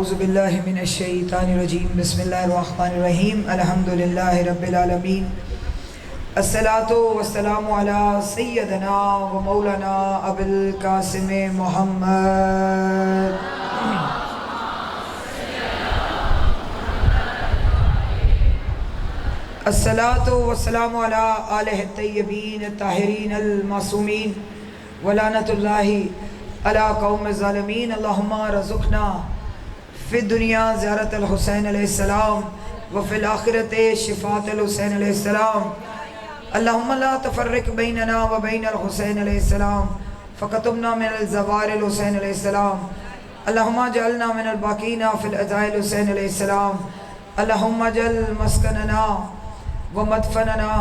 اعوذ باللہ من الشیطان الرجیم بسم اللہ الرحمن الرحیم الحمدللہ رب العالمین الصلاۃ والسلام علی سیدنا و مولانا ابو القاسم محمد الصلاۃ والسلام علی آلہ الطیبین الطاہرین المعصومین ولعنۃ اللہ علی قوم الظالمین اللہم رزقنا فی الدنیا زیارت الحسین علیہ السلام وفی الآخرت شفاعت الحسین علیہ السلام اللہم لا تفرق بیننا و بین الحسین علیہ السلام فکتبنا من الزوار الحسین علیہ السلام اللہم اجعلنا من الباقین فی العزائل الحسین علیہ السلام اللہم اجعل مسکننا و مدفننا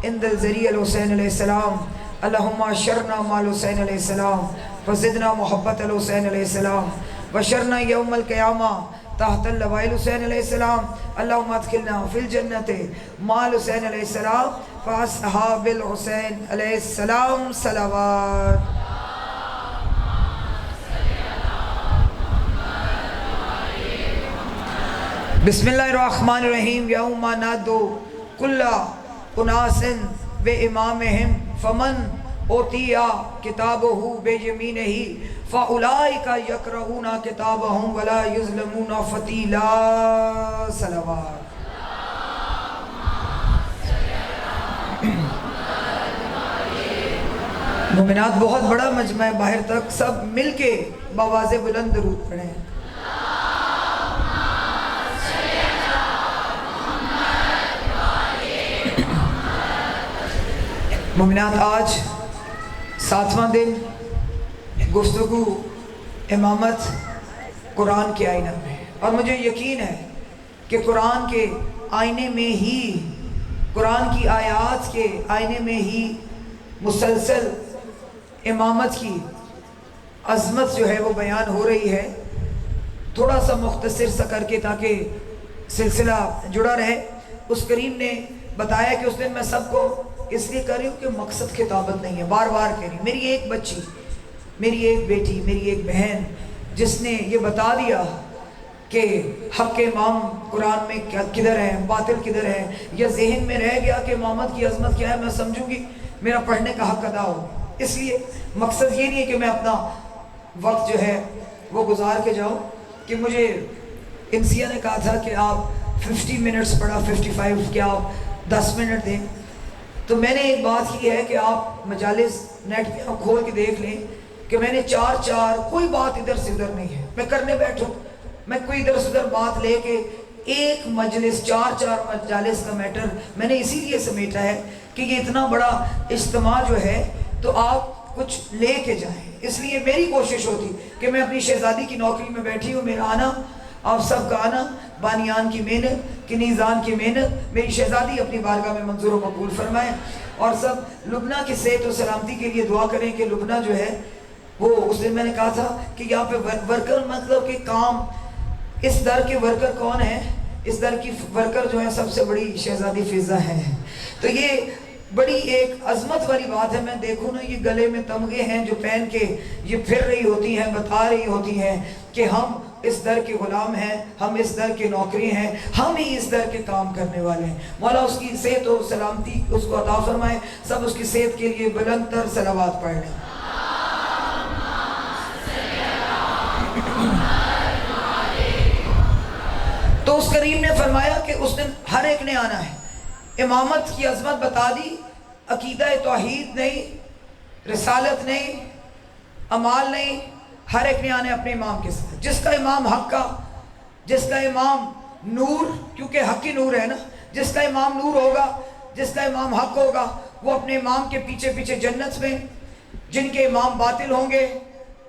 عند الزریع الحسین علیہ السلام اللہم اشرنا مع الحسین علیہ السلام وزدنا محبت الحسین علیہ السلام وشرنا یوم القیامہ تحت اللواء الحسین علیہ السلام اللہم ادخلنا فی الجنت مع الحسین علیہ السلام فاصحاب الحسین علیہ السلام صلوات بسم اللہ الرحمن الرحیم یوم نادو کل اناس بامامہم فمن اوتیا کتابہ بیمینہ فاولئک یقرؤون کتابہم ولا یظلمون فتیلا صلوات مومنات بہت بڑا مجمع ہے، باہر تک سب مل کے بآواز بلند درود پڑھیں۔ مومنات آج 7واں دن گفتگو امامت قرآن کے آئینہ میں، اور مجھے یقین ہے کہ قرآن کے آئینے میں ہی، قرآن کی آیات کے آئینے میں ہی مسلسل امامت کی عظمت جو ہے وہ بیان ہو رہی ہے۔ تھوڑا سا مختصر سا کر کے تاکہ سلسلہ جڑا رہے، اس کریم نے بتایا کہ اس دن میں سب کو اس لیے کر رہی ہوں کہ مقصد خطابت نہیں ہے، بار بار کہہ رہی، میری ایک بچی، میری ایک بیٹی، میری ایک بہن جس نے یہ بتا دیا کہ حق امام قرآن میں کدھر ہے، باطل کدھر ہے، یا ذہن میں رہ گیا کہ امامت کی عظمت کیا ہے، میں سمجھوں گی میرا پڑھنے کا حق ادا ہو۔ اس لیے مقصد یہ نہیں ہے کہ میں اپنا وقت جو ہے وہ گزار کے جاؤں، کہ مجھے انسیہ نے کہا تھا کہ آپ 50 منٹس پڑھا، 55 کیا آپ 10 منٹ دیں، تو میں نے ایک بات کی ہے کہ آپ مجالس نیٹ پہ کھول کے دیکھ لیں کہ میں نے چار کوئی بات ادھر سے ادھر نہیں ہے، میں کرنے بیٹھوں میں کوئی ادھر سے ادھر بات لے کے ایک مجلس چار مجالس کا میٹر میں نے اسی لیے سمیٹا ہے کہ یہ اتنا بڑا اجتماع جو ہے تو آپ کچھ لے کے جائیں۔ اس لیے میری کوشش ہوتی کہ میں اپنی شہزادی کی نوکری میں بیٹھی ہوں، میرا آنا، آپ سب کا آنا، بانیان کی محنت، کنیزان کی محنت، میری شہزادی اپنی بارگاہ میں منظور و مقبول فرمائیں، اور سب لبنہ کی صحت و سلامتی کے لیے دعا کریں کہ لبنہ جو ہے وہ، اس دن میں نے کہا تھا کہ یہاں پہ ورکر مطلب کہ کام، اس در کے ورکر کون ہیں؟ اس در کی ورکر جو ہے سب سے بڑی شہزادی فضہ ہے۔ تو یہ بڑی ایک عظمت والی بات ہے۔ میں دیکھوں نا یہ گلے میں تمغے ہیں جو پہن کے یہ پھر رہی ہوتی ہیں، بتا رہی ہوتی ہیں کہ ہم اس در کے غلام ہیں، ہم اس در کے نوکری ہیں، ہم ہی اس در کے کام کرنے والے ہیں۔ مولا اس کی صحت و سلامتی اس کو عطا فرمائے۔ سب اس کی صحت کے لیے بلند تر صلوات پڑھ لیں۔ تو اس کریم نے فرمایا کہ اس دن ہر ایک نے آنا ہے، امامت کی عظمت بتا دی، عقیدہ توحید نہیں، رسالت نہیں، عمال نہیں، ہر ایک نے آنے اپنے امام کے ساتھ، جس کا امام حق کا، جس کا امام نور، کیونکہ حق کی نور ہے نا، جس کا امام نور ہوگا، جس کا امام حق ہوگا، وہ اپنے امام کے پیچھے پیچھے جنت میں، جن کے امام باطل ہوں گے،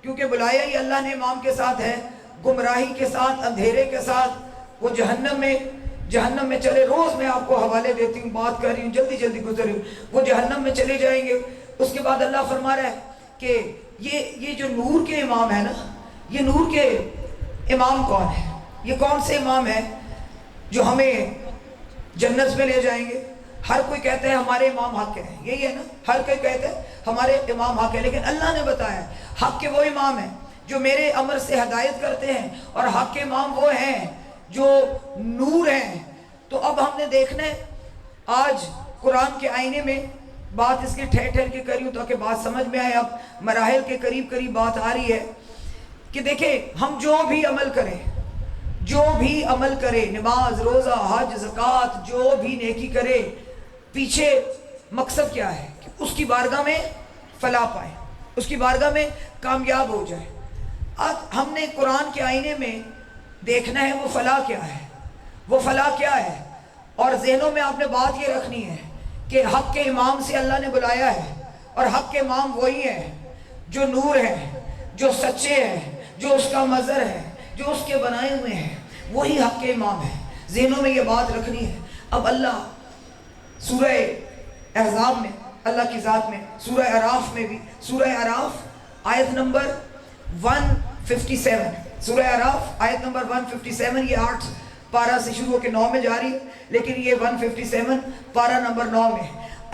کیونکہ بلایا ہی اللہ نے امام کے ساتھ ہے، گمراہی کے ساتھ، اندھیرے کے ساتھ، وہ جہنم میں چلے، روز میں آپ کو حوالے دیتی ہوں، بات کر رہی ہوں، جلدی جلدی گزر رہی ہوں، وہ جہنم میں چلے جائیں گے۔ اس کے بعد اللہ فرما رہا ہے کہ یہ جو نور کے امام ہے نا، یہ نور کے امام کون ہے؟ یہ کون سے امام ہیں جو ہمیں جنت میں لے جائیں گے؟ ہر کوئی کہتا ہے ہمارے امام حق ہیں، یہی ہے نا، ہر کوئی کہتا ہے ہمارے امام حق ہیں، لیکن اللہ نے بتایا حق کے وہ امام ہیں جو میرے امر سے ہدایت کرتے ہیں، اور حق کے امام وہ ہیں جو نور ہیں۔ تو اب ہم نے دیکھنا ہے آج قرآن کے آئینے میں، بات اس کے ٹھہر ٹھہر کے کری ہوں تاکہ بات سمجھ میں آئے، اب مراحل کے قریب قریب بات آ رہی ہے کہ دیکھیں ہم جو بھی عمل کریں، نماز، روزہ، حج، زکوٰۃ، جو بھی نیکی کرے، پیچھے مقصد کیا ہے کہ اس کی بارگاہ میں فلاح پائے، اس کی بارگاہ میں کامیاب ہو جائے۔ اب ہم نے قرآن کے آئینے میں دیکھنا ہے وہ فلاح کیا ہے، اور ذہنوں میں آپ نے بات یہ رکھنی ہے کہ حق کے امام سے اللہ نے بلایا ہے، اور حق کے امام وہی ہیں جو نور ہیں، جو سچے ہیں، جو اس کا مظہر ہے، جو اس کے بنائے ہوئے ہیں، وہی حق کے امام ہیں۔ ذہنوں میں یہ بات رکھنی ہے۔ اب اللہ سورہ احزاب میں، اللہ کی ذات میں، سورہ اعراف میں بھی، سورہ اعراف آیت نمبر 157، سورہ اعراف آیت نمبر 157، یہ 8 پارہ سے شروع ہو کے 9 میں جاری ہے، لیکن یہ 157 پارہ نمبر 9 میں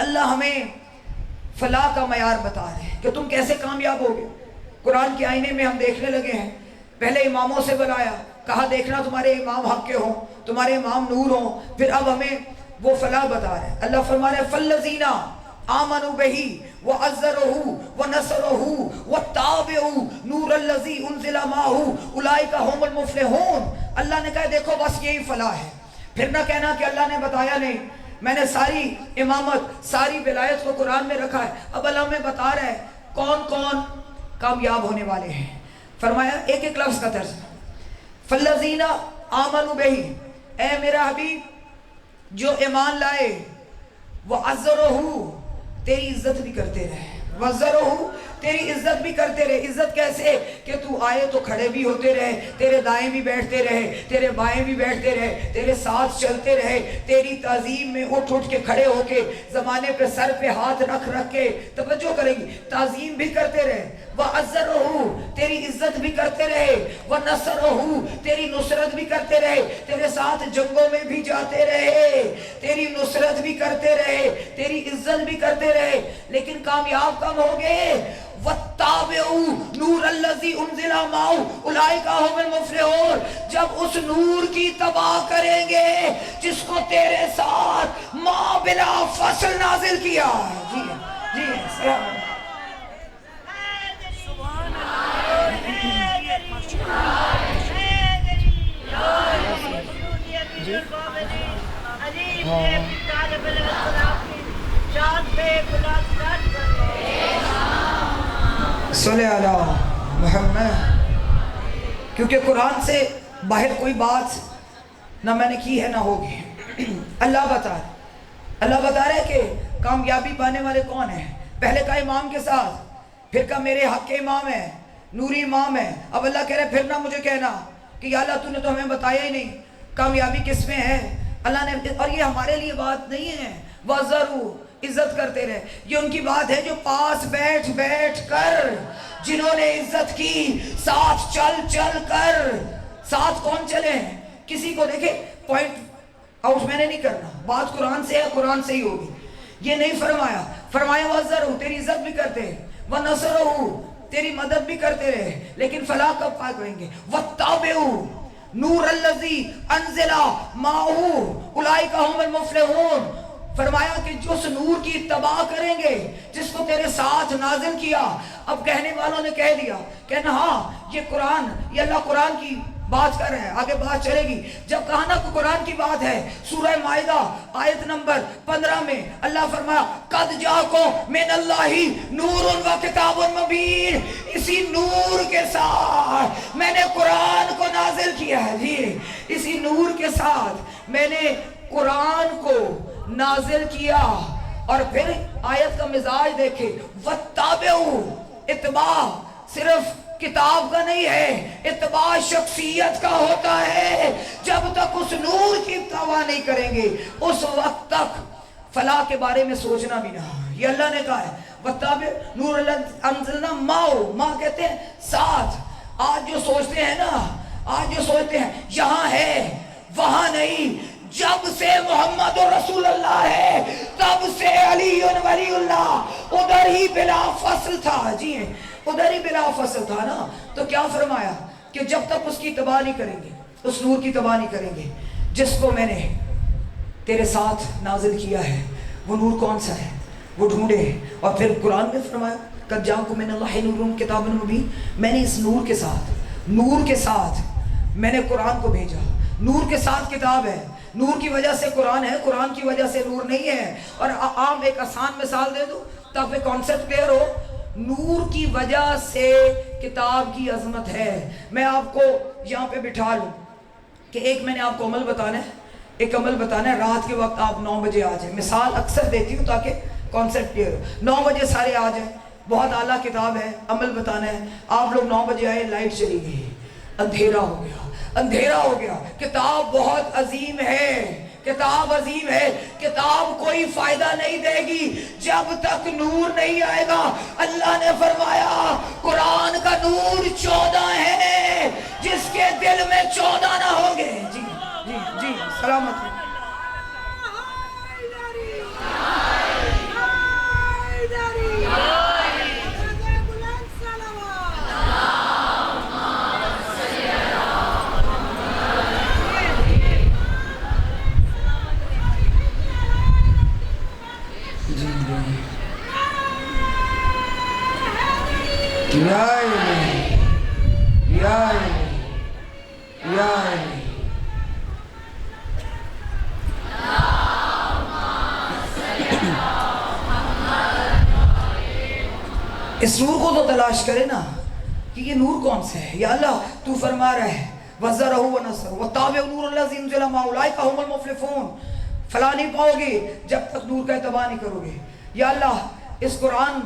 اللہ ہمیں فلاح کا معیار بتا رہے ہیں کہ تم کیسے کامیاب ہوگے۔ قرآن کے آئینے میں ہم دیکھنے لگے ہیں، پہلے اماموں سے بلایا، کہا دیکھنا تمہارے امام حق کے ہوں، تمہارے امام نور ہوں، پھر اب ہمیں وہ فلاح بتا رہے ہیں۔ اللہ فرما رہے ہیں فَالَّذِينَ آمَنُوا بِهِ وَعَزَّرُوهُ وَنَصَرُوهُ وَاتَّبَعُوا نُورَ الَّذِي أُنزِلَ مَعَهُ أُولَٰئِكَ هُمُ الْمُفْلِحُونَ۔ اللہ نے کہا دیکھو بس یہی فلاح ہے، پھر نہ کہنا کہ اللہ نے بتایا نہیں، میں نے ساری امامت، ساری ولایت کو قرآن میں رکھا ہے۔ اب اللہ ہمیں بتا رہا ہے کون کون کامیاب ہونے والے ہیں۔ فرمایا ایک ایک لفظ کا ترجمہ، فَالَّذِينَ آمَنُوا بِهِ، اے میرا حبیب جو ایمان لائے، وَعَزَّرُوهُ تیری عزت بھی کرتے رہے، وَعَزَّرُوهُ تیری عزت بھی کرتے رہے۔ عزت کیسے کہ تو آئے تو کھڑے بھی ہوتے رہے، تیرے دائیں بھی بیٹھتے رہے، تیرے بائیں بھی بیٹھتے رہے، تیرے ساتھ چلتے رہے، تیری تعظیم میں اٹھ اٹھ کے کھڑے ہو کے، زمانے پہ سر پہ ہاتھ رکھ رکھ کے توجہ کریں گی، تعظیم بھی کرتے رہے۔ وَعَزَّرُوهُ تیری عزت بھی کرتے رہے، وَنَصَرُوهُ تیری نصرت بھی کرتے رہے، تیرے ساتھ جنگوں میں بھی جاتے رہے، تیری نصرت بھی کرتے رہے، تیری عزت بھی کرتے رہے، لیکن کامیاب کب ہوگے؟ وَاتَّبِعُوا نُورَ الَّذِي أُنزِلَ مَعَهُ أُولَٰئِكَ هُمُ الْمُفْلِحُونَ جب اس نور کی اتباع کریں گے جس کو تیرے ساتھ ماں بلا فصل نازل کیا۔ جی جی سلام صلی اللہ محمد۔ کیونکہ قرآن سے باہر کوئی بات نہ میں نے کی ہے نہ ہوگی۔ اللہ بتا رہے کہ کامیابی پانے والے کون ہیں۔ پہلے کا امام کے ساتھ، پھر کا میرے حق کے امام ہے، نوری امام ہے۔ اب اللہ کہہ رہے پھر نہ مجھے کہنا کہ یا اللہ تو نے تو ہمیں بتایا ہی نہیں کامیابی کس میں ہے۔ اللہ نے، اور یہ ہمارے لیے بات نہیں ہے، وَعَزَّرُوهُ عزت کرتے رہے، یہ ان کی بات ہے جو پاس بیٹھ بیٹھ کر جنہوں نے عزت کی، ساتھ چل چل کر۔ ساتھ کون چلے ہیں؟ کسی کو دیکھیں پوائنٹ آؤٹ میں نے نہیں کرنا، بات قرآن سے ہے، قرآن سے ہی ہوگی۔ یہ نہیں فرمایا وَعَزَّرُوهُ تیری عزت بھی کرتے ہیں، وَنَصَرُوهُ تیری مدد بھی کرتے رہے، لیکن فلاح کب پا کریں گے؟ وَاتَّبِعُوا نور الذی انزل مَعَهُ أُولَٰئِكَ هُمُ الْمُفْلِحُونَ فرمایا کہ جو اس نور کی اتباع کریں گے جس کو تیرے ساتھ نازل کیا۔ اب کہنے والوں نے کہہ دیا کہنا ہاں یہ قرآن، یہ اللہ قرآن کی بات کر رہے ہیں، آگے بات چلے گی۔ جب کہا نا کہ قرآن کی بات ہے، سورہ مائدہ آیت نمبر 15 میں اللہ فرمایا قد جاءکم من اللہ نور و کتاب مبین، اسی نور کے ساتھ میں نے قرآن کو نازل کیا ہے۔ جی اسی نور کے ساتھ میں نے قرآن کو نازل کیا۔ اور پھر آیت کا مزاج دیکھیں، وَاتَّبِعُوا اتباع صرف کتاب کا نہیں ہے، اتباع شخصیت کا ہوتا ہے۔ جب تک اس نور کی اتباع نہیں کریں گے اس وقت تک فلاح کے بارے میں سوچنا بھی نہ۔ یہ اللہ نے کہا ہے وَاتَّبِعُوا نُورَ الَّذِي أَنزَلْنَا مَعَهُ، ماں کہتے ہیں ساتھ۔ آج جو سوچتے ہیں نا، آج جو سوچتے ہیں یہاں ہے وہاں نہیں، جب سے محمد رسول اللہ ہے تب سے علی ولی اللہ ادھر ہی بلا فصل تھا۔ جی ادھر ہی بلا فصل تھا نا. تو کیا فرمایا کہ جب تک اس کی تباہ نہیں کریں گے, اس نور کی تباہ نہیں کریں گے جس کو میں نے تیرے ساتھ نازل کیا ہے, وہ نور کون سا ہے وہ ڈھونڈے. اور پھر قرآن میں فرمایا قد جاءکم من اللہ نور کتاب مبین, میں نے اس نور کے ساتھ میں نے قرآن کو بھیجا. نور کے ساتھ کتاب ہے, نور کی وجہ سے قرآن ہے, قرآن کی وجہ سے نور نہیں ہے. اور عام ایک آسان مثال دے دو تاکہ کانسیپٹ کلیئر ہو. نور کی وجہ سے کتاب کی عظمت ہے. میں آپ کو یہاں پہ بٹھا لوں کہ ایک میں نے آپ کو عمل بتانا ہے, ایک عمل بتانا ہے. رات کے وقت آپ 9 بجے آ جائیں, مثال اکثر دیتی ہوں تاکہ کانسیپٹ کلیئر ہو. 9 بجے سارے آ جائیں, بہت اعلیٰ کتاب ہے, عمل بتانا ہے. آپ لوگ 9 بجے آئے, لائٹ چلی گئی, اندھیرا ہو گیا, اندھیرا ہو گیا. کتاب بہت عظیم ہے, کتاب عظیم ہے. کتاب کوئی فائدہ نہیں دے گی جب تک نور نہیں آئے گا. اللہ نے فرمایا قرآن کا نور 14 ہے, جس کے دل میں 14 نہ ہوں گے. جی جی جی سلامت. اس نور کو تو تلاش کرے نا کہ یہ نور کون سے ہے. یا اللہ تو فرما رہا ہے وَزَرَهُ وَنَصَرُ وَتَّابِعُ نُورَ الَّذِي أُنزِلَ مَعَهُ أُولَٰئِكَ هُمُ الْمُفْلِحُونَ. فلاں نہیں پاؤ گے جب تک نور کا اتباع نہیں کرو گے. یا اللہ اس قرآن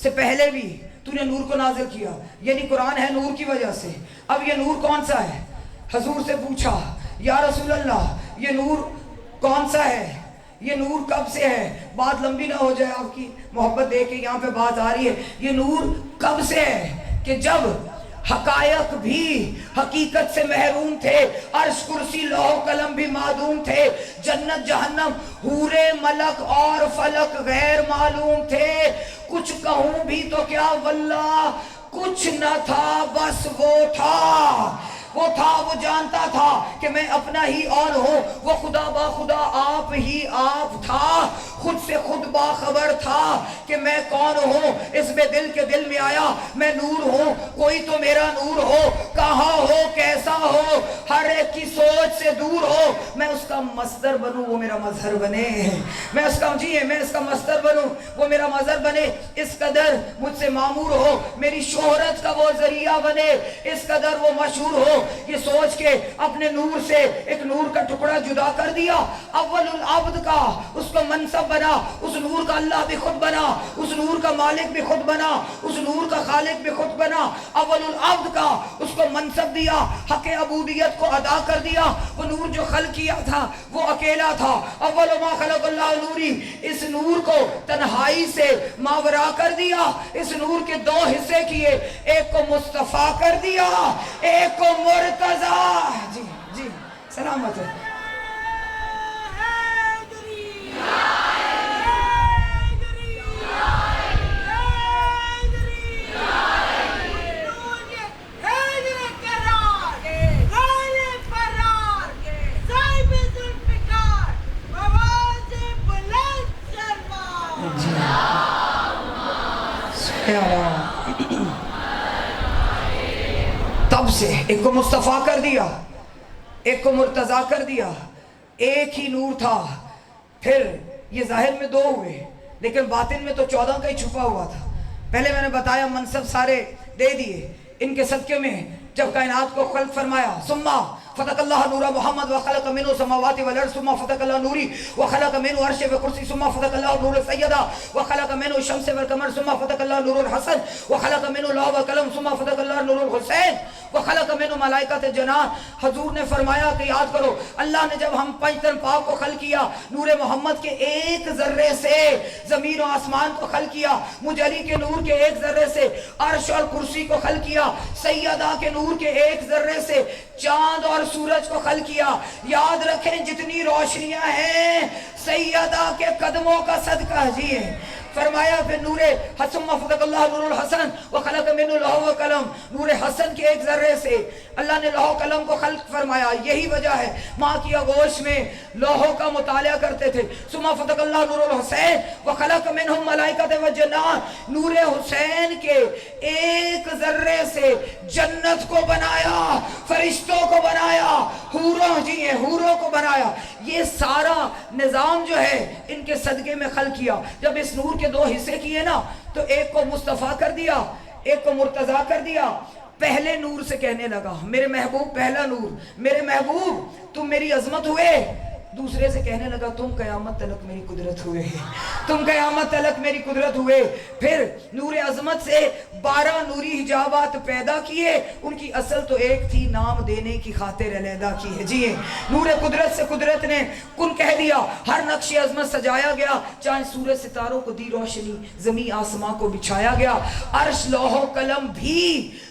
سے پہلے بھی تو نے نور کو نازل کیا, یعنی قرآن ہے نور کی وجہ سے. اب یہ نور کون سا ہے؟ حضور سے پوچھا یا رسول اللہ یہ نور کون سا ہے, یہ نور کب سے ہے؟ بات لمبی نہ ہو جائے, آپ کی محبت دیکھ کے یہاں پہ بات آ رہی ہے. یہ نور کب سے ہے کہ جب حقائق بھی حقیقت سے محروم تھے, عرش کرسی لوح قلم بھی معدوم تھے, جنت جہنم حور ملک اور فلک غیر معلوم تھے. کچھ کہوں بھی تو کیا واللہ کچھ نہ تھا, بس وہ تھا, وہ تھا, وہ جانتا تھا کہ میں اپنا ہی اور ہوں. وہ خدا با خدا آپ ہی آپ تھا, خود سے خود باخبر تھا کہ میں کون ہوں. اس میں دل کے دل میں آیا میں نور ہوں, کوئی تو میرا نور ہو, کہاں ہو کیسا ہو, ہر ایک کی سوچ سے دور ہو. میں اس کا مصدر بنوں وہ میرا مظہر بنے, میں اس کا میں اس کا مصدر بنوں وہ میرا مظہر بنے. اس قدر مجھ سے معمور ہو, میری شہرت کا وہ ذریعہ بنے, اس قدر وہ مشہور ہو. یہ سوچ کے اپنے نور سے ایک نور کا ٹکڑا جدا کر دیا. اول العبد کا اس کو منصب بنا, اس نور کا اللہ بھی خود بنا, اس نور کا مالک بھی خود بنا, اس نور کا خالق بھی خود بنا. اول العبد کا اس کو منصب دیا, حق عبودیت کو ادا کر دیا. وہ نور جو خلق کیا تھا وہ اکیلا تھا. اول ما خلق اللہ نوری, اس نور کو تنہائی سے ماورا کر دیا. اس نور کے 2 حصے کیے, ایک کو مصطفیٰ کر دیا, ایک کو مرتضی. جی جی سلامت ہے. تب سے ایک کو مصطفیٰ کر دیا, ایک کو مرتضیٰ کر دیا. ایک ہی نور تھا, پھر یہ ظاہر میں 2 ہوئے لیکن باطن میں تو 14 کا ہی چھپا ہوا تھا. پہلے میں نے بتایا منصب سارے دے دیے, ان کے صدقے میں جب کائنات کو خلق فرمایا. ثم فتق اللہ نور محمد وخلق منه السماوات والارض ثم فتق اللہ نوری وخلق منه عرش وکرسی ثم فتق اللہ نور سیدہ وخلق منه الشمس والقمر ثم فتق اللہ نور الحسن وخلق منه لوح والقلم ثم فتق اللہ نور الحسین وخلق منه ملائکۃ جنان. حضور نے فرمایا کہ یاد کرو اللہ نے جب ہم 5 تن پاک کو خلق کیا, نور محمد کے ایک ذرے سے زمین و آسمان کو خلق کیا, مجلی کے نور کے ایک ذرے سے عرش اور کرسی کو خلق کیا, سیدہ کے نور کے ایک ذرے سے چاند اور سورج کو خلق کیا. یاد رکھیں جتنی روشنیاں ہیں سیدہ کے قدموں کا صدقہ جی ہے. فرمایا پھر نور حسن فتح اللہ نور الحسن وخلق منہ لوح و قلم، نور حسن کے ایک ذرے سے اللہ نے لوح و قلم کو خلق فرمایا. یہی وجہ ہے ماں کی آغوش میں لوحوں کا مطالعہ کرتے تھے. ثم فتح اللہ نور الحسین وخلق منہ ملائکۃ و جنات، نور حسین کے ایک ذرے سے جنت کو بنایا، فرشتوں کو بنایا، حوروں کو بنایا. یہ سارا نظام جو ہے ان کے صدقے میں خلق کیا. جب اس نور کے 2 حصے کیے نا تو ایک کو مصطفیٰ کر دیا، ایک کو مرتضیٰ کر دیا. پہلے نور سے کہنے لگا میرے محبوب، پہلا نور میرے محبوب تم میری عظمت ہوئے. دوسرے سے کہنے لگا تم قیامت تلک میری قدرت ہوئے، تم قیامت تلک میری قدرت ہوئے. پھر نور عظمت سے 12 نوری حجابات پیدا کیے. ان کی اصل تو ایک تھی، نام دینے کی خاطر علیحدہ کی ہے. جی نور قدرت سے قدرت نے کن کہہ دیا. ہر نقش عظمت سجایا گیا، چاند سورج ستاروں کو دی روشنی، زمین آسمان کو بچھایا گیا. عرش لوح و قلم بھی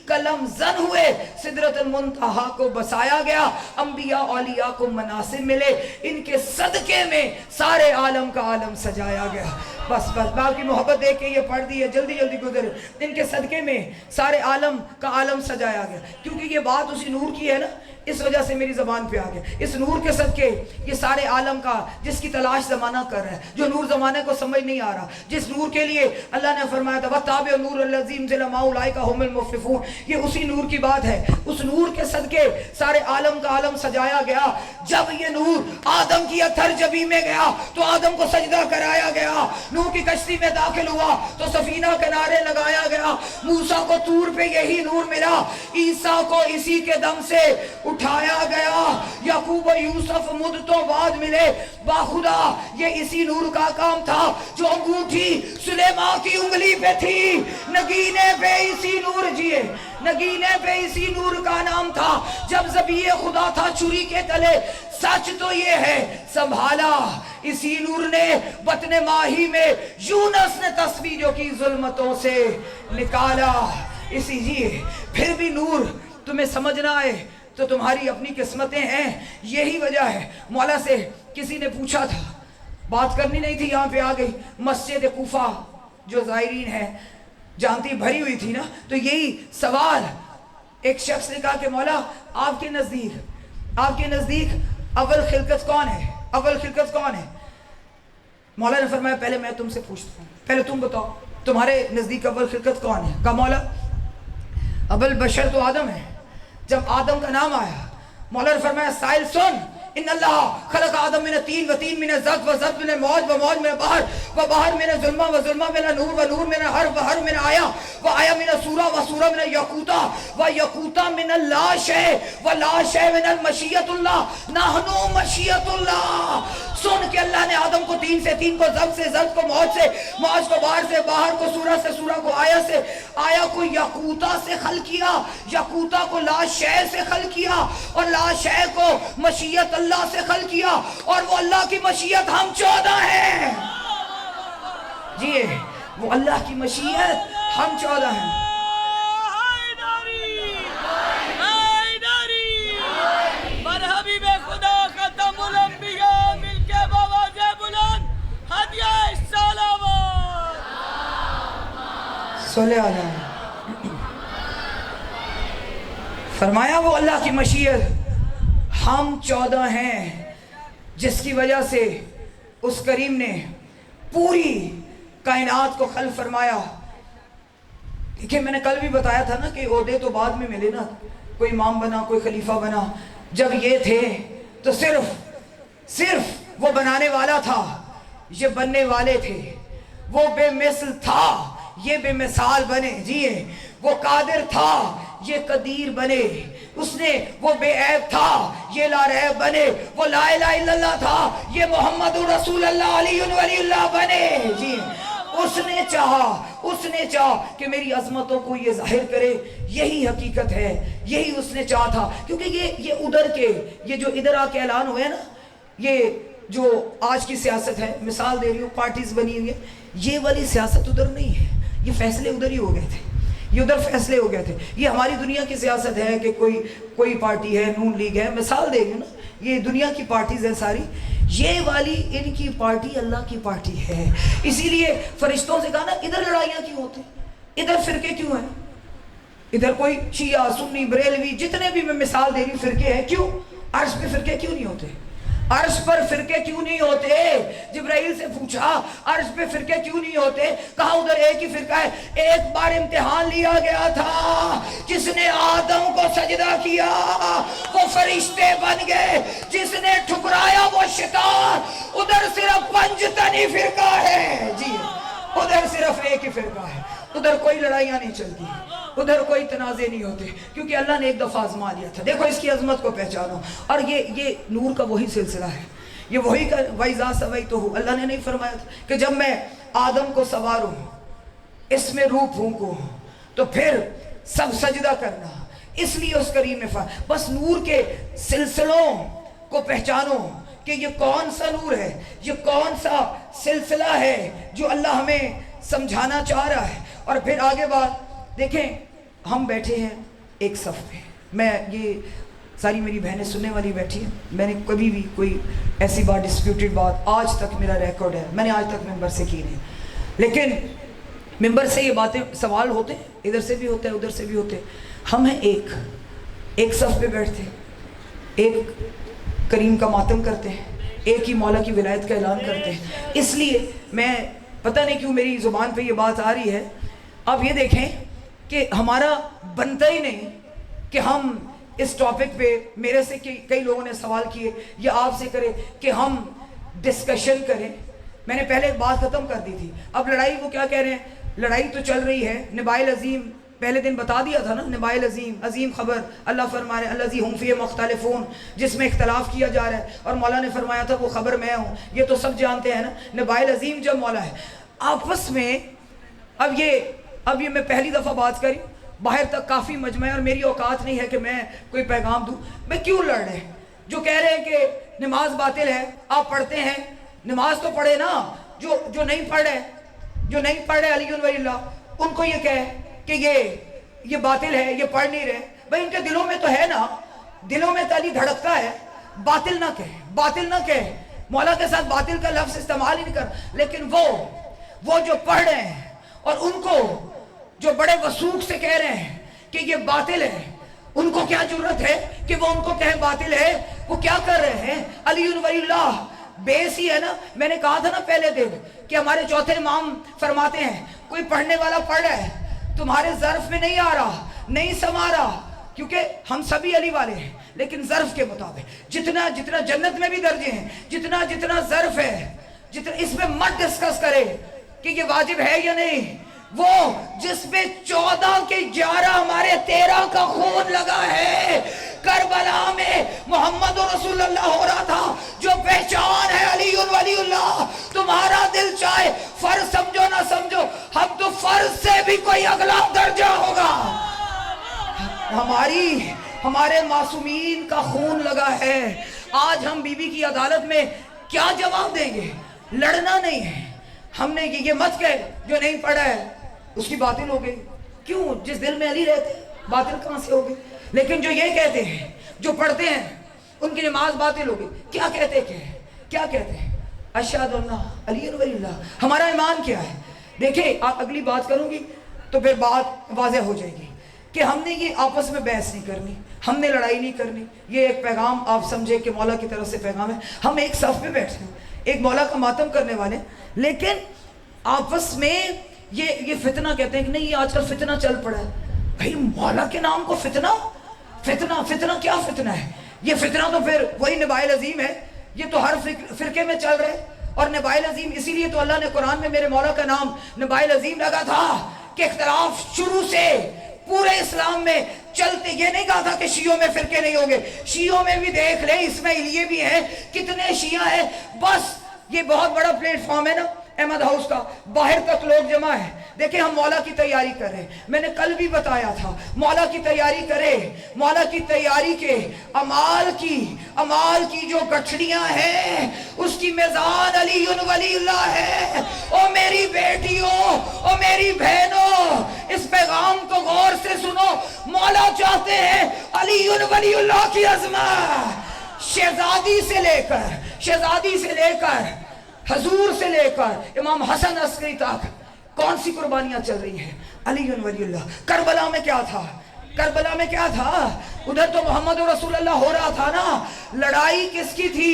قلم زن ہوئے، سدرۃ المنتہا کو بسایا گیا. انبیاء اولیاء کو مناصب ملے، ان کے صدقے میں سارے عالم کا عالم سجایا گیا. بس باقی محبت دیکھ کے یہ پڑھ دی ہے، جلدی گزر. ان کے صدقے میں سارے عالم کا عالم سجایا گیا. کیونکہ یہ بات اسی نور کی ہے نا، اس وجہ سے میری زبان پہ آ گیا. اس نور کے صدقے یہ سارے عالم کا، جس کی تلاش زمانہ کر رہا ہے، جو نور زمانے کو سمجھ نہیں آ رہا، جس نور کے لیے اللہ نے فرمایا تھا وَاتَّبِعُوا النُّورَ الَّذِي أُنزِلَ مَعَهُ أُولَٰئِكَ هُمُ الْمُفْلِحُونَ، یہ اسی نور کی بات ہے. اس نور کے صدقے سارے عالم کا عالم سجایا گیا. جب یہ نور آدم کی اتھر جبی میں گیا تو آدم کو سجدہ کرایا گیا. نور کی کشتی میں داخل ہوا تو سفینہ کنارے لگایا گیا. موسیٰ کو طور پہ یہی نور ملا، عیسیٰ کو اسی کے دم سے اٹھایا گیا. یعقوب و یوسف مدتوں بعد ملے. باخدا یہ اسی نور کا کام تھا. جو انگوٹھی سلیمان کی انگلی پہ تھی، نگینے پہ اسی نور نگینے پہ اسی نور کا نام تھا. جب ذبیح خدا تھا چھری کے تلے، سچ تو یہ ہے سنبھالا اسی نور نے. بطن ماہی میں یونس نے تسبیح جو کی ظلمتوں سے نکالا اسی. جی پھر بھی نور تمہیں سمجھ نہ آئے تو تمہاری اپنی قسمتیں ہیں. یہی وجہ ہے مولا سے کسی نے پوچھا تھا، بات کرنی نہیں تھی، یہاں پہ آ گئی. مسجد کوفہ جو زائرین ہے جانتی بھری ہوئی تھی نا، تو یہی سوال ایک شخص نے کہا کہ مولا آپ کے نزدیک اول خلقت کون ہے؟ اول خلقت کون ہے؟ مولا نے فرمایا پہلے میں تم سے پوچھتا ہوں، پہلے تم بتاؤ تمہارے نزدیک اول خلقت کون ہے؟ کہا مولا اول بشر تو آدم ہے. جب آدم کا نام آیا مولا نے فرمایا سائل سن، ان اللہ خلق آدم من الطین وطین من الزغ وزغ من الموج وموج من البحر وبحر من الظلمہ وظلمہ من النور ونور من الحرف وحرف من آیا وآیا من السورہ وسورہ من اليقوتہ ویقوتہ من اللاشے واللاشے من المشیت اللہ نحنو مشیت اللہ. سن کہ اللہ نے آدم کو تین سے، تین کو زب سے، زب کو موج سے، موج کو باہر سے، باہر کو سورہ سے، سورہ کو آیا سے، آیا کو یقوتہ سے خلق کیا، یقوتہ کو لا شے سے خلق کیا، اور لا شے کو مشیت اللہ سے خلق کیا. اور وہ اللہ کی مشیت ہم 14 ہیں. جی وہ اللہ کی مشیت ہم 14 ہیں. صلی اللہ علیہ فرمایا وہ اللہ کی مشیت ہم 14 ہیں، جس کی وجہ سے اس کریم نے پوری کائنات کو خلق فرمایا. دیکھیں میں نے کل بھی بتایا تھا نا کہ عہدے تو بعد میں ملے نا، کوئی امام بنا، کوئی خلیفہ بنا. جب یہ تھے تو صرف وہ بنانے والا تھا، یہ بننے والے تھے. وہ بے مثل تھا، یہ بے مثال بنے. جی وہ قادر تھا، یہ قدیر بنے. اس نے وہ بے عیب تھا، یہ لا ریب بنے. وہ لا الہ الا اللہ تھا، یہ محمد رسول اللہ علی ولی اللہ بنے. جی اس نے چاہا کہ میری عظمتوں کو یہ ظاہر کرے. یہی حقیقت ہے، یہی اس نے چاہا تھا. کیونکہ یہ ادھر کے، یہ جو ادھر آ کے اعلان ہوئے نا، یہ جو آج کی سیاست ہے، مثال دے رہی ہوں، پارٹیز بنی ہوئی ہے، یہ والی سیاست ادھر نہیں ہے. یہ فیصلے ادھر ہی ہو گئے تھے، یہ ادھر فیصلے ہو گئے تھے. یہ ہماری دنیا کی سیاست ہے کہ کوئی پارٹی ہے، نون لیگ ہے، مثال دے رہی ہوں نا، یہ دنیا کی پارٹیز ہیں ساری. یہ والی ان کی پارٹی اللہ کی پارٹی ہے. اسی لیے فرشتوں سے کہا نا ادھر لڑائیاں کیوں ہوتی, ادھر فرقے کیوں ہیں, ادھر کوئی شیعہ سنی بریلوی جتنے بھی میں مثال دے رہی ہوں فرقے ہیں, کیوں عرش پہ فرقے کیوں نہیں ہوتے, عرش پر فرقے کیوں نہیں ہوتے؟ جبرائیل سے پوچھا عرش پہ فرقے کیوں نہیں ہوتے, کہا ادھر ایک ہی فرقہ ہے. ایک بار امتحان لیا گیا تھا, جس نے آدم کو سجدہ کیا وہ فرشتے بن گئے, جس نے ٹھکرایا وہ شیطان. ادھر صرف پنجتنی فرقہ ہے, جی ادھر صرف ایک ہی فرقہ ہے, ادھر کوئی لڑائیاں نہیں چلتی, ادھر کوئی تنازع نہیں ہوتے, کیونکہ اللہ نے ایک دفعہ آزما لیا تھا. دیکھو اس کی عظمت کو پہچانو. اور یہ نور کا وہی سلسلہ ہے, یہ وہی کا وَإِذَا سَوَيْتُهُ. اللہ نے نہیں فرمایا تھا کہ جب میں آدم کو سواروں, اس میں روح پھونکوں, تو پھر سب سجدہ کرنا. اس لیے اس کریم نے بس نور کے سلسلوں کو پہچانو کہ یہ کون سا نور ہے, یہ کون سا سلسلہ ہے جو اللہ ہمیں سمجھانا چاہ رہا ہے. اور پھر آگے بات دیکھیں, ہم بیٹھے ہیں ایک صف پہ, میں یہ ساری میری بہنیں سننے والی بیٹھی ہیں, میں نے کبھی بھی کوئی ایسی بات ڈسپیوٹڈ بات آج تک میرا ریکارڈ ہے میں نے آج تک ممبر سے کی نہیں, لیکن ممبر سے یہ باتیں سوال ہوتے ہیں, ادھر سے بھی ہوتے ہیں ادھر سے بھی ہوتے ہیں. ہم ہیں ایک صف پہ بیٹھتے ہیں, ایک کریم کا ماتم کرتے ہیں, ایک ہی مولا کی ولایت کا اعلان کرتے ہیں. اس لیے میں پتہ نہیں کیوں میری زبان پہ یہ بات آ رہی ہے. اب یہ دیکھیں کہ ہمارا بنتا ہی نہیں کہ ہم اس ٹاپک پہ, میرے سے کئی لوگوں نے سوال کیے یا آپ سے کرے کہ ہم ڈسکشن کریں. میں نے پہلے بات ختم کر دی تھی. اب لڑائی وہ کیا کہہ رہے ہیں, لڑائی تو چل رہی ہے. نبائل عظیم پہلے دن بتا دیا تھا نا, نبائل عظیم خبر اللہ فرما رہے ہیں الذی ہم فیہ مختلفون, جس میں اختلاف کیا جا رہا ہے. اور مولا نے فرمایا تھا وہ خبر میں ہوں, یہ تو سب جانتے ہیں نا. نبائل عظیم جب مولا ہے آپس میں, اب یہ میں پہلی دفعہ بات کری, باہر تک کافی مجمع ہے اور میری اوقات نہیں ہے کہ میں کوئی پیغام دوں. میں کیوں لڑ رہے ہیں جو کہہ رہے ہیں کہ نماز باطل ہے, آپ پڑھتے ہیں نماز تو پڑھے نا. جو نہیں پڑھ رہے علی ولی اللہ, ان کو یہ کہے کہ یہ باطل ہے, یہ پڑھ نہیں رہے. بھائی ان کے دلوں میں تو ہے نا, دلوں میں تو علی دھڑکتا ہے. باطل نہ کہے, مولا کے ساتھ باطل کا لفظ استعمال ہی نہیں کر. لیکن وہ جو پڑھ رہے ہیں اور ان کو جو بڑے وثوق سے کہہ رہے ہیں کہ یہ باطل ہے, ان کو کیا ضرورت ہے کہ وہ ان کو کہیں باطل ہے؟ وہ کیا کر رہے ہیں؟ علی ولی اللہ بیس ہی ہے نا. میں نے کہا تھا نا پہلے دن کہ ہمارے چوتھے امام فرماتے ہیں کوئی پڑھنے والا پڑھ رہا ہے, تمہارے ظرف میں نہیں آ رہا, نہیں سما رہا, کیونکہ ہم سبھی علی والے ہیں, لیکن ظرف کے مطابق جتنا جنت میں بھی درجے ہیں, جتنا ظرف ہے, اس میں مت ڈسکس کرے کہ یہ واجب ہے یا نہیں. وہ جس میں 14 کے 11 ہمارے 13 کا خون لگا ہے, کربلا میں محمد رسول اللہ ہو رہا تھا, جو پہچان ہے علی ولی اللہ. تمہارا دل چاہے فرض سمجھو نہ سمجھو, ہم تو فرض سے بھی کوئی اگلا درجہ ہوگا. ہمارے معصومین کا خون لگا ہے. آج ہم بی بی کی عدالت میں کیا جواب دیں گے؟ لڑنا نہیں ہے. ہم نے یہ مت کہے جو نہیں پڑھا ہے اس کی باطل ہو گئی. کیوں؟ جس دل میں علی رہتے باطل کہاں سے ہو گئی؟ لیکن جو یہ کہتے ہیں, جو پڑھتے ہیں, ان کی نماز باطل ہو گئی. کیا کہتے ہیں؟ اشہد ان علی ولی اللہ. ہمارا ایمان کیا ہے؟ دیکھیں آپ اگلی بات کروں گی تو پھر بات واضح ہو جائے گی کہ ہم نے یہ آپس میں بحث نہیں کرنی, ہم نے لڑائی نہیں کرنی. یہ ایک پیغام آپ سمجھے کہ مولا کی طرف سے پیغام ہے. ہم ایک صف پہ بیٹھے ہیں, ایک مولا کا ماتم کرنے والے, لیکن آپس میں یہ فتنہ کہتے ہیں کہ نہیں, یہ آج کل فتنہ چل پڑا ہے. بھئی مولا کے نام کو فتنہ کیا فتنہ ہے؟ یہ فتنہ تو پھر وہی نبائل عظیم ہے. یہ تو ہر فرقے میں چل رہے, اور نبائل عظیم اسی لیے تو اللہ نے قرآن میں میرے مولا کا نام نبائل عظیم لگا تھا کہ اختلاف شروع سے پورے اسلام میں چلتے. یہ نہیں کہا تھا کہ شیعوں میں فرقے نہیں ہوں گے, شیعوں میں بھی دیکھ لیں, اسماعیلیے بھی ہیں, کتنے شیعہ ہیں. بس یہ بہت بڑا پلیٹ فارم ہے نا احمد ہاؤس کا, باہر تک لوگ جمع ہیں. دیکھیں ہم مولا کی تیاری کر رہے ہیں. میں نے کل بھی بتایا تھا مولا کی تیاری کرے, مولا کی تیاری کے امال کی جو گٹھڑیاں ہیں اس کی میزان علی ولی اللہ ہے. او میری بیٹیوں, او میری بہنوں, اس پیغام کو غور سے سنو. مولا چاہتے ہیں علی ولی اللہ کی عظمت, شہزادی سے لے کر حضور سے لے کر امام حسن عسکری تک کون سی قربانیاں چل رہی ہیں؟ علی ولی اللہ۔ کربلا میں کیا تھا؟ ادھر تو محمد رسول اللہ ہو رہا تھا نا، لڑائی کس کی تھی؟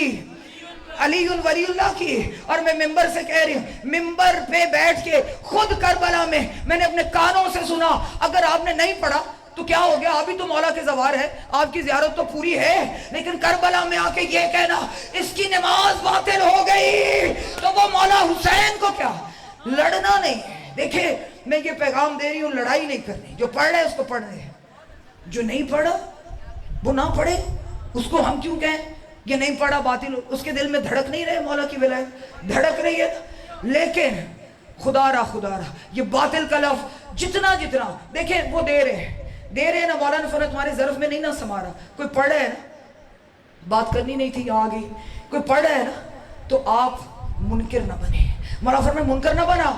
علی ولی اللہ کی۔ اور میں ممبر سے کہہ رہی ہوں، ممبر پہ بیٹھ کے خود کربلا میں نے اپنے کانوں سے سنا۔ اگر آپ نے نہیں پڑھا تو کیا ہو گیا؟ ابھی تو مولا کے زوار ہے، آپ کی زیارت تو پوری ہے، لیکن کربلا میں آ کے یہ کہنا اس کی نماز باطل ہو گئی، تو وہ مولا حسین کو کیا لڑنا نہیں ہے۔ دیکھیں میں یہ پیغام دے رہی ہوں، لڑائی نہیں کرنی، جو پڑھ رہے اس کو پڑھ رہے ہیں، جو نہیں پڑھا وہ نہ پڑھے، اس کو ہم کیوں کہیں یہ نہیں پڑھا باطل؟ اس کے دل میں دھڑک نہیں رہے مولا کی ولایت، دھڑک رہی ہے۔ لیکن خدا را یہ باطل کا لفظ جتنا دیکھیں وہ دے رہے ہیں نا، مولا نے فرمایا تمہارے ظرف میں نہیں نہ سمارا، کوئی پڑھ رہا ہے نا، بات کرنی نہیں تھی آگے، کوئی پڑھ رہا ہے نا تو آپ منکر نہ بنے۔ مولا فرمایا منکر نہ بنا،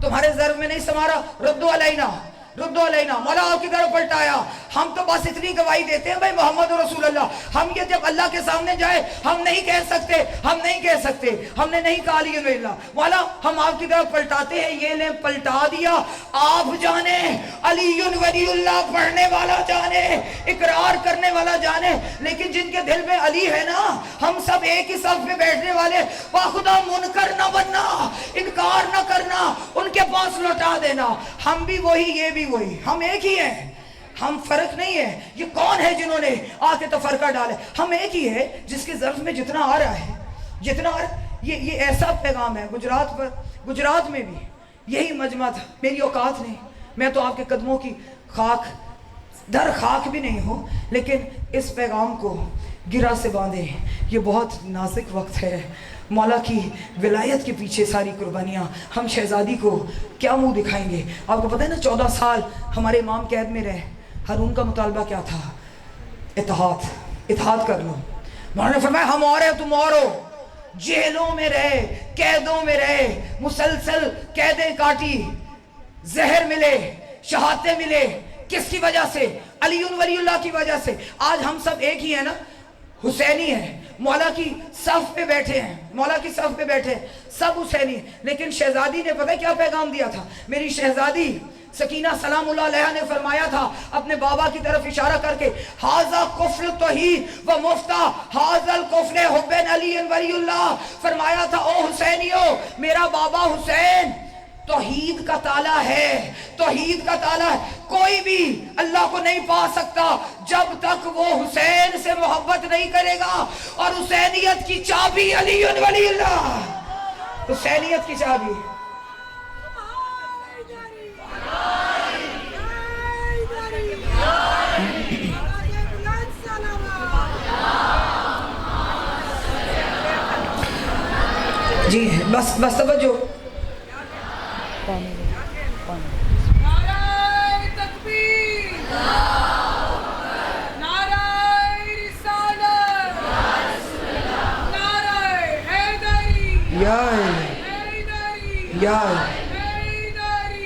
تمہارے ظرف میں نہیں سمارا، ردو علینا، مولا آپ کی طرف پلٹایا۔ ہم تو بس اتنی گواہی دیتے ہیں بھائی محمد رسول اللہ، ہم یہ جب اللہ کے سامنے جائے ہم نہیں کہہ سکتے، ہم نے نہیں کہا علی ولی اللہ، مولا ہم آپ کی طرف پلٹاتے ہیں، یہ لیں پلٹا دیا۔ آپ جانے علی ولی اللہ پڑھنے والا جانے، اقرار کرنے والا جانے، لیکن جن کے دل میں علی ہے نا، ہم سب ایک ہی صف میں بیٹھنے والے، خدا منکر نہ بننا، انکار نہ کرنا، ان کے پاس لوٹا دینا۔ ہم بھی وہی، یہ بھی وہی، ہم ایک ہی ہیں، ہم فرق نہیں ہے۔ یہ کون ہے جنہوں نے آ کے تفرقہ ڈالے؟ ہم ایک ہی ہے، جس کے ظرف میں جتنا آ رہا ہے، یہ ایسا پیغام ہے۔ گجرات میں بھی یہی مجمع تھا، میری اوقات نہیں، میں تو آپ کے قدموں کی خاک بھی نہیں ہوں، لیکن اس پیغام کو گرہ سے باندھے، یہ بہت نازک وقت ہے۔ مولا کی ولایت کے پیچھے ساری قربانیاں، ہم شہزادی کو کیا منہ دکھائیں گے؟ آپ کو پتہ ہے نا 14 سال ہمارے امام قید میں رہے، ہارون کا مطالبہ کیا تھا؟ اتحاد کر لو۔ مولا نے فرمایا ہم اور ہیں تم اور ہو، جیلوں میں رہے، قیدوں میں رہے، مسلسل قیدیں کاٹی، زہر ملے، شہادتیں ملے، کس کی وجہ سے؟ علی ولی اللہ کی وجہ سے۔ آج ہم سب ایک ہی ہیں نا، حسینی ہیں، مولا کی صف پہ بیٹھے ہیں، سب حسینی ہیں۔ لیکن شہزادی نے پتہ کیا پیغام دیا تھا؟ میری شہزادی سکینہ سلام اللہ علیہ نے فرمایا تھا اپنے بابا کی طرف اشارہ کر کے، ھذا کفر توحید و مفتاح ھذا الکفر حب علی ولی اللہ، فرمایا تھا او حسینیو، میرا بابا حسین توحید کا تالا ہے، کوئی بھی اللہ کو نہیں پا سکتا جب تک وہ حسین سے محبت نہیں کرے گا۔ اور حسینیت کی چابی علی ولی اللہ، حسینیت کی چابی۔ جی بس توجہ۔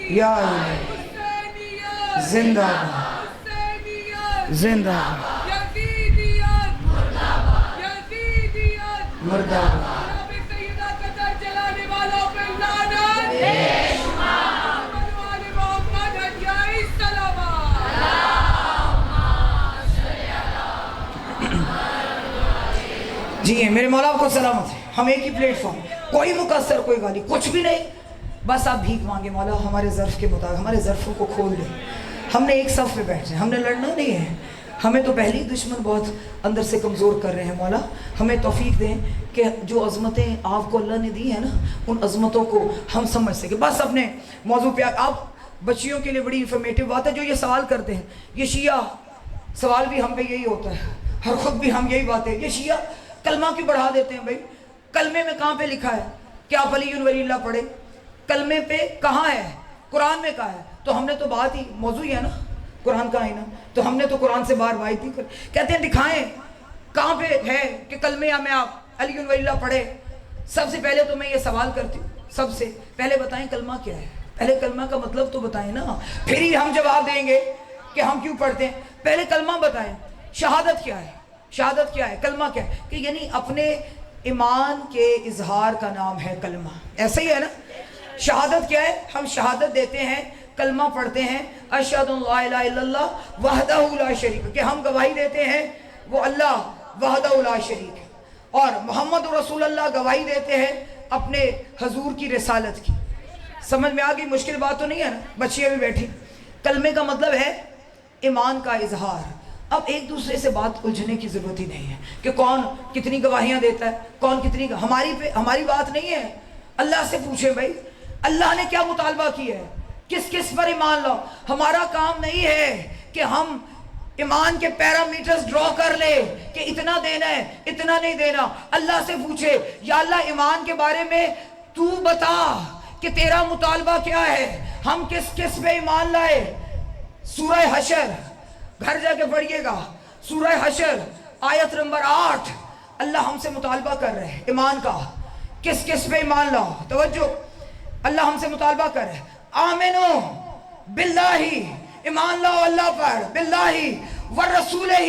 یا زندہ زندہ مردہ جی میرے مولا آپ کو سلامت ہے۔ ہم ایک ہی پلیٹ فارم، کوئی مقصر، کوئی غالی، کچھ بھی نہیں، بس آپ بھیک مانگے مولا ہمارے ظرف کے مطابق، ہمارے ظرفوں کو کھول دیں۔ ہم نے ایک صف پہ بیٹھے، ہم نے لڑنا نہیں ہے، ہمیں تو پہلی دشمن بہت اندر سے کمزور کر رہے ہیں۔ مولا ہمیں توفیق دیں کہ جو عظمتیں آپ کو اللہ نے دی ہیں نا، ان عظمتوں کو ہم سمجھ سکیں۔ بس اپنے موضوع پہ آپ بچیوں کے لیے بڑی انفارمیٹیو بات ہے جو یہ سوال کرتے ہیں، یہ شیعہ سوال بھی ہم پہ یہی ہوتا ہے، اور خود بھی ہم یہی باتیں، یہ شیعہ کلمہ کیوں بڑھا دیتے ہیں؟ بھائی کلمے میں کہاں پہ لکھا ہے کہ آپ علی ولی اللہ پڑھیں؟ کلمے پہ کہاں ہے؟ قرآن میں کہا ہے؟ تو ہم نے تو بات ہی موضوع ہی ہے نا قرآن کا، ہے نا، تو ہم نے تو قرآن سے باہر بات ہی کر، کہتے ہیں دکھائیں کہاں پہ ہے کہ کلمے میں آپ علی ولی اللہ پڑھے۔ سب سے پہلے تو میں یہ سوال کرتی ہوں، سب سے پہلے بتائیں کلمہ کیا ہے؟ پہلے کلمہ کا مطلب تو بتائیں نا، پھر ہی ہم جواب دیں گے کہ ہم کیوں پڑھتے ہیں۔ پہلے کلمہ بتائیں، شہادت کیا ہے؟ شہادت کیا ہے؟ کلمہ کیا ہے؟ کہ یعنی اپنے ایمان کے اظہار کا نام ہے کلمہ. ایسا ہی ہے نا؟ شہادت کیا ہے؟ ہم شہادت دیتے ہیں، کلمہ پڑھتے ہیں، اشہد ان لا الہ الا اللہ وحدہ لا شریک، کہ ہم گواہی دیتے ہیں وہ اللہ وحدہ لا شریک ہے، اور محمد رسول اللہ گواہی دیتے ہیں اپنے حضور کی رسالت کی. سمجھ میں آگئی؟ مشکل بات تو نہیں ہے نا؟ بچیاں بھی بیٹھی. کلمے کا مطلب ہے ایمان کا اظہار. اب ایک دوسرے سے بات الجھنے کی ضرورت ہی نہیں ہے کہ کون کتنی گواہیاں دیتا ہے، کون کتنی ہماری بات نہیں ہے. اللہ سے پوچھیں بھائی اللہ نے کیا مطالبہ کیا ہے، کس کس پر ایمان لاؤ. ہمارا کام نہیں ہے کہ ہم ایمان کے پیرامیٹرز ڈرا کر لے کہ اتنا دینا ہے اتنا نہیں دینا. اللہ سے پوچھے یا اللہ ایمان کے بارے میں تو بتا کہ تیرا مطالبہ کیا ہے، ہم کس کس پہ ایمان لائے. سورہ حشر گھر جا کے پڑھیے گا، سورہ حشر آیت نمبر 8. اللہ ہم سے مطالبہ کر رہے ہیں ایمان کا، کس کس پہ ایمان لاؤ. توجہ، اللہ ہم سے مطالبہ کر رہے ہیں آمنو باللہ، ایمان لاؤ اللہ پر، باللہ ورسولہ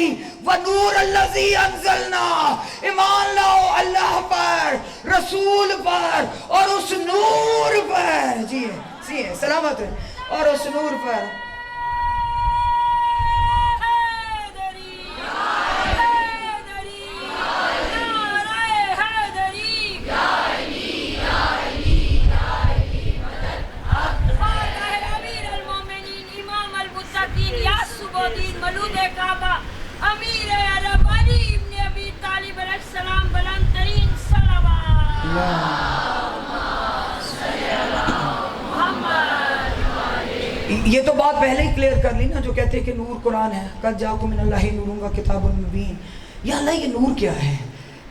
ونور الذی انزلنا، ایمان لاؤ اللہ پر، رسول پر اور اس نور پر. جی سلامت ہے، اور اس نور پر. ملود کعبہ امیر عرب علی ابن ابی طالب علیہ السلام بلند ترین صلوات محمد. یہ تو بات پہلے ہی کلیئر کر لی نا، جو کہتے ہیں کہ نور قرآن ہے، قد جاءکم من اللہ نور کا کتاب مبین. یا اللہ یہ نور کیا ہے؟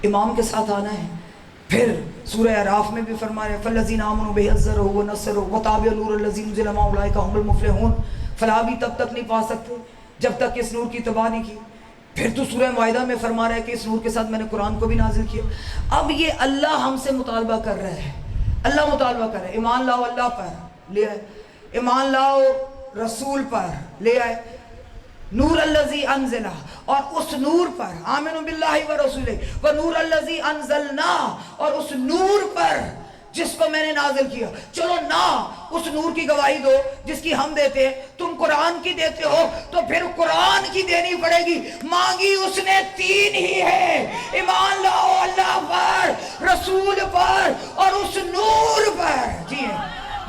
امام کے ساتھ آنا ہے. پھر سورہ اعراف میں بھی فرما رہے فالذین آمنوا بہ عزروا ونصروا وتابعوا النور الذی انزل معه اولئک هم المفلحون. فلاح بھی تب تک نہیں پا سکتے جب تک اس نور کی اتباع نہیں کی. پھر تو سورہ معاہدہ میں فرما رہا ہے کہ اس نور کے ساتھ میں نے قرآن کو بھی نازل کیا. اب یہ اللہ ہم سے مطالبہ کر رہے ہیں، اللہ مطالبہ کر رہے ہیں ایمان لاؤ اللہ پر، لے آئے. ایمان لاؤ رسول پر، لے آئے. نور الذی انزلہ، اور اس نور پر، آمنوا باللہ ورسولہ ونور الذی انزلنا، اور اس نور پر جس کو میں نے نازل کیا. چلو نہ اس نور کی گواہی دو جس کی ہم دیتے ہیں، تم قرآن کی دیتے ہو تو پھر قرآن کی دینی پڑے گی. مانگی اس نے 3 ہی ہے، ایمان لاؤ اللہ پر، رسول پر اور اس نور پر. جی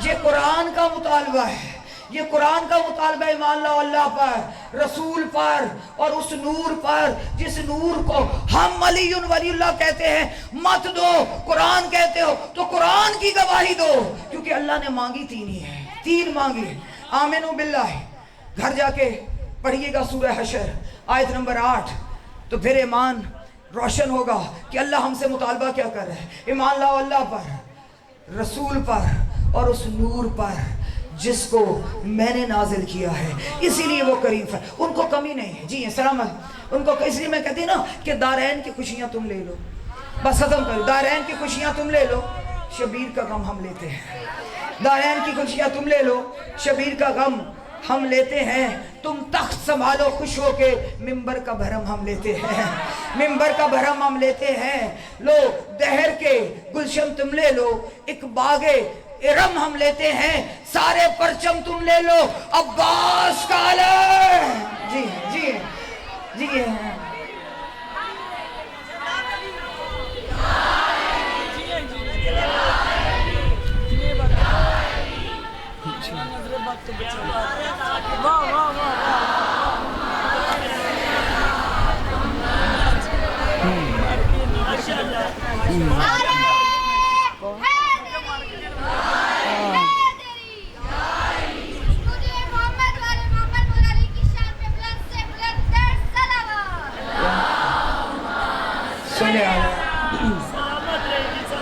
یہ قرآن کا مطالبہ ہے، یہ قرآن کا مطالبہ ہے. ایمان لاؤ اللہ پر، رسول پر اور اس نور پر جس نور کو ہم علی ولی اللہ کہتے ہیں. مت دو، قرآن کہتے ہو تو قرآن کی گواہی دو، کیونکہ اللہ نے مانگی 3 ہی ہے، 3 مانگی. آمنو باللہ، گھر جا کے پڑھیے گا سورہ حشر آیت نمبر 8، تو پھر ایمان روشن ہوگا کہ اللہ ہم سے مطالبہ کیا کر رہے ہیں. ایمان لاؤ اللہ پر، رسول پر اور اس نور پر جس کو میں نے نازل کیا ہے. اسی لیے وہ کریم ہے، ان کو کمی نہیں ہے. جی سلامت ان کو. اس لیے میں کہتی نا کہ دارین کی خوشیاں تم لے لو، بس ختم کرو. دارین کی خوشیاں تم لے لو، شبیر کا غم ہم لیتے ہیں. دارین کی خوشیاں تم لے لو، شبیر کا غم ہم لیتے ہیں. تم تخت سنبھالو خوش ہو کے، ممبر کا بھرم ہم لیتے ہیں، ممبر کا بھرم ہم لیتے ہیں. لو دہر کے گلشن تم لے لو، ایک باغے ارم ہم لیتے ہیں. سارے پرچم تم لے لو، عباس کا علم. جی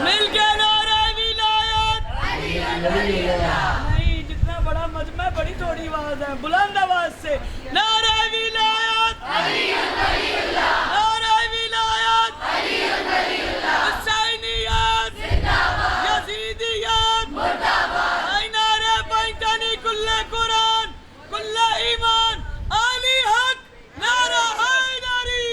مل کے نعرہ ولایت نہیں، جتنا بڑا مجمع بڑی تھوڑی آواز ہے، بلند آواز سے نعرہ ولایت، نعرہ ولایت، حسینیت، یزیدیت، نعرہ پنجتنی کل قرآن کل ایمان علی حق، نعرہ حیدری.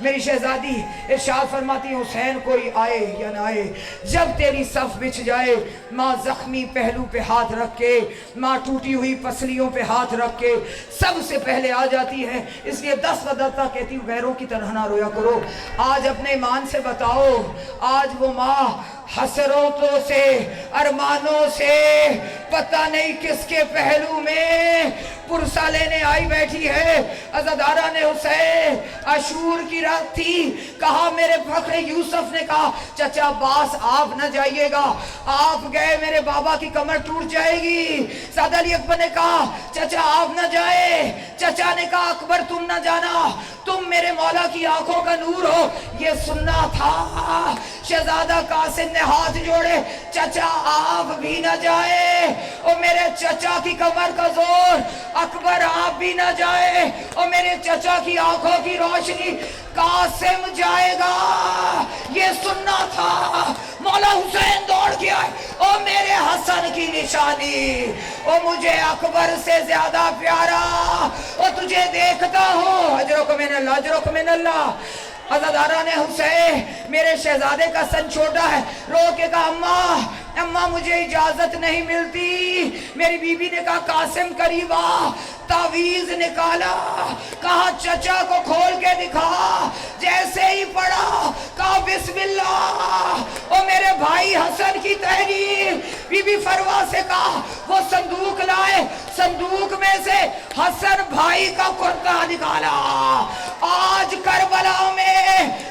میری شہزادی ارشاد فرماتی ہیں حسین کوئی آئے یا نہ آئے، جب تیری صف بچھ جائے ماں زخمی پہلو پہ ہاتھ رکھ کے، ماں ٹوٹی ہوئی پسلیوں پہ ہاتھ رکھ کے سب سے پہلے آ جاتی ہے۔ اس لیے 10 بدلتا کہتی ہوں غیروں کی طرح نہ رویا کرو۔ آج اپنے ایمان سے بتاؤ، آج وہ ماں حسرتوں سے ارمانوں سے پتہ نہیں کس کے پہلو میں پرسہ لینے آئی بیٹھی ہے۔ عزادارہ نے حسین عاشور کی رات تھی، کہا میرے فخر یوسف نے کہا چچا عباس آپ نہ جائیے گا، آپ گئے میرے بابا کی کمر ٹوٹ جائے گی۔ سعد علی اکبر نے کہا چچا آپ نہ جائے، چچا نے کہا اکبر تم نہ جانا، تم میرے مولا کی آنکھوں کا نور ہو۔ یہ سننا تھا۔ شہزادہ قاسم نے ہاتھ جوڑے، چچا آپ بھی نہ جائے، اور میرے چچا کی کمر کا زور، اکبر آپ بھی نہ جائے، اور میرے چچا کی آنکھوں کی روشنی، قاسم جائے گا۔ یہ سننا تھا۔ مولا حسین دوڑ کے آئے، اور میرے حسن کی نشانی، اور مجھے اکبر سے زیادہ پیارا، اور تجھے دیکھتا ہوں، اجرک من اللہ، اجرک من اللہ۔ عزادارہ نے حسین میرے شہزادے کا سن چھوٹا ہے، رو کے کہا اماں مجھے اجازت نہیں ملتی۔ میری بی بی نے کہا قاسم قریب آ، تعویذ نکالا، کہا چچا کو کھول کے دکھا، جیسے ہی پڑھا کہا بسم اللہ، اور میرے بھائی حسن کی تحریر۔ بی بی فروا سے کہا وہ صندوق لائے، صندوق میں سے حسن بھائی کا کرتا نکالا۔ آج کربلا میں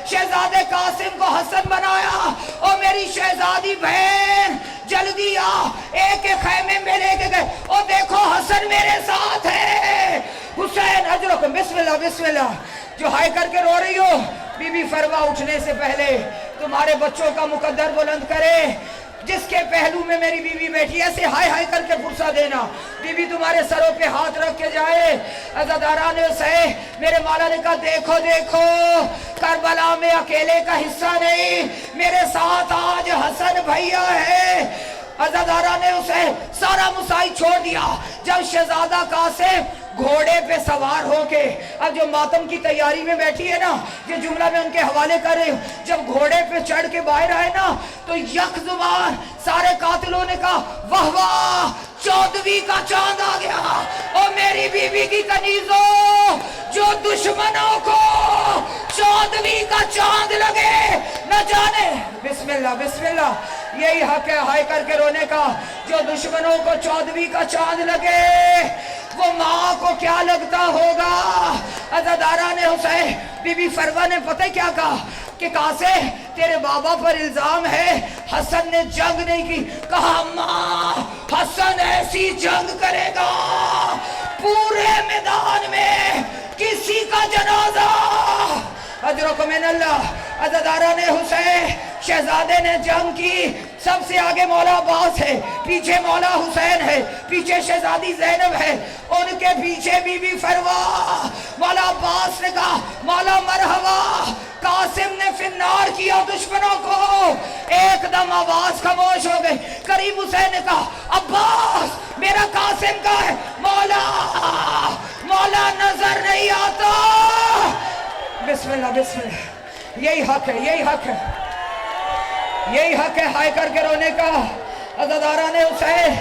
شہزادے قاسم کو حسن بنایا، اور میری شہزادی بہن جلدی آ، ایک خیمے میں لے کے گئے، اور دیکھو حسن میرے ساتھ ہے۔ حسین اجرکم، بسم اللہ بسم اللہ۔ جو ہائے کر کے رو رہی ہو، بی بی فروا اٹھنے سے پہلے تمہارے بچوں کا مقدر بلند کرے، جس کے پہلو میں میری بی بی بیٹھی ایسے ہائے ہائے کر کے پرسہ دینا، بی بی تمہارے سروں پہ ہاتھ رکھ کے جائے۔ عزاداران حسین میرے مولا نے کہا دیکھو دیکھو، کربلا میں اکیلے کا حصہ نہیں، میرے ساتھ آج حسن بھیا ہے۔ عزاداران حسین سارا مسائی چھوڑ دیا۔ جب شہزادہ قاسم گھوڑے پہ سوار ہو کے، اب جو ماتم کی تیاری میں بیٹھی ہے نا، یہ جملہ میں ان کے حوالے کر رہے ہوں، جب گھوڑے پہ چڑھ کے باہر آئے نا تو یک زبان سارے قاتلوں نے کہا واہ واہ، 14ویں کا چاند آ گیا۔ اور میری بی بی کی کنیزوں، جو دشمنوں کو 14ویں کا چاند لگے نہ جانے، بسم اللہ بسم اللہ، یہی حق ہے ہائے کر کے رونے کا۔ جو دشمنوں کو 14ویں کا چاند لگے، وہ ماں کو کیا لگتا ہوگا۔ عزاداران حسین بی بی فروا نے پتہ کیا کہا کہ قاسم تیرے بابا پر الزام ہے حسن نے جنگ نہیں کی۔ کہا ماں حسن ایسی جنگ کرے گا پورے میدان میں کسی کا جنازہ۔ اجرکم من اللہ۔ عزاداران حسین شہزادے نے جنگ کی، سب سے آگے مولا عباس ہے، پیچھے مولا حسین ہے، پیچھے شہزادی زینب ہے، ان کے پیچھے بی بی فروا۔ مولا عباس نے کہا مولا مرحبا، قاسم نے فنار کیا دشمنوں کو۔ ایک دم آواز خاموش ہو گئی۔ قریب حسین نے کہا عباس میرا قاسم کا ہے۔ مولا مولا نظر نہیں آتا۔ بسم اللہ بسم اللہ، یہی حق ہے، یہی حق ہے، یہی حق ہے ہائے کر کے رونے کا۔ عزاداران حسین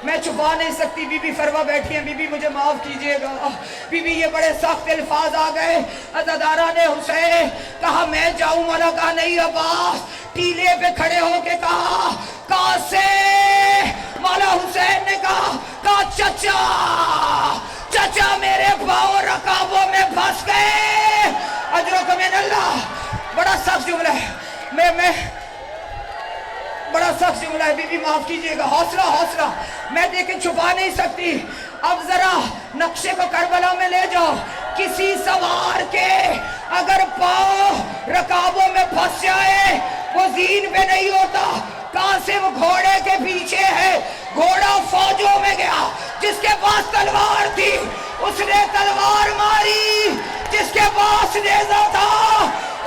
میں چھپا نہیں سکتی، بی بی فروا بیٹھی ہیں، بی بی مجھے معاف کیجئے گا، بی بی یہ بڑے سخت الفاظ آ گئے۔ عزاداران حسین کہا میں جاؤں، مولا کہا نہیں عباس، ٹیلے پہ کھڑے ہو کے کہا قاسم۔ مولا حسین نے کہا چچا چچا میرے پاؤں رکابوں میں پھنس گئے۔ اجرکم من اللہ۔ بڑا سخت جملہ ہے، میں بڑا سخت جملہ ہے، بی بی معاف کیجئے گا، حوصلہ حوصلہ، میں دیکھیں چھپا نہیں سکتی۔ اب ذرا نقشے کو کربلا میں لے جاؤ، کسی سوار کے اگر پاؤں رکابوں میں پھنس جائے وہ زین پہ نہیں ہوتا۔ قاسم گھوڑے کے پیچھے ہے، گھوڑا فوجوں میں گیا، جس کے پاس تلوار تھی اس نے تلوار ماری، جس کے پاس نیزہ تھا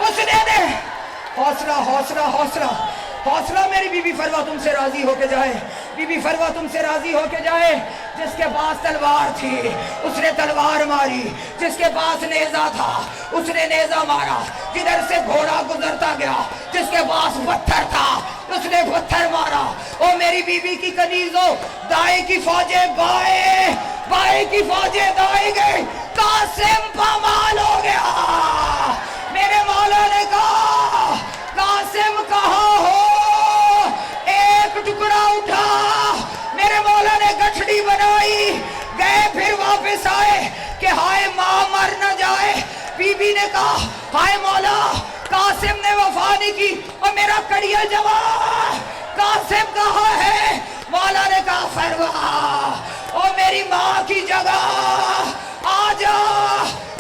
اس نے حوصلہ حوصلہ حوصلہ حوصلہ۔ میری بی بی فروا تم سے راضی ہو کے جائے۔ بی بی فروا تم سے راضی ہو کے جائے. جس کے پاس تلوار تھی اس نے تلوار ماری, جس کے پاس نیزہ تھا اس نے نیزہ مارا, جدھر سے گھوڑا گزرتا گیا جس کے پاس پتھر تھا اس نے پتھر مارا. او میری بی بی کی کنیزوں, دائیں کی فوجیں بائیں, بائیں کی فوجیں دائیں گئی, قاسم پامال ہو گیا. میرے مولا نے کہا قاسم کہاں ہو, ایک ٹکڑا اٹھا. میرے مولا نے گٹھڑی بنائی, گئے پھر واپس آئے کہ ہائے ماں مر نہ جائے. بی بی نے کہا ہائے مولا قاسم نے وفا نہیں کی اور میرا کڑیل جوان قاسم کہاں ہے. مولا نے کہا فروا او میری ماں کی جگہ آ جا,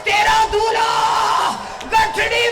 تیرا دولہا گٹھڑی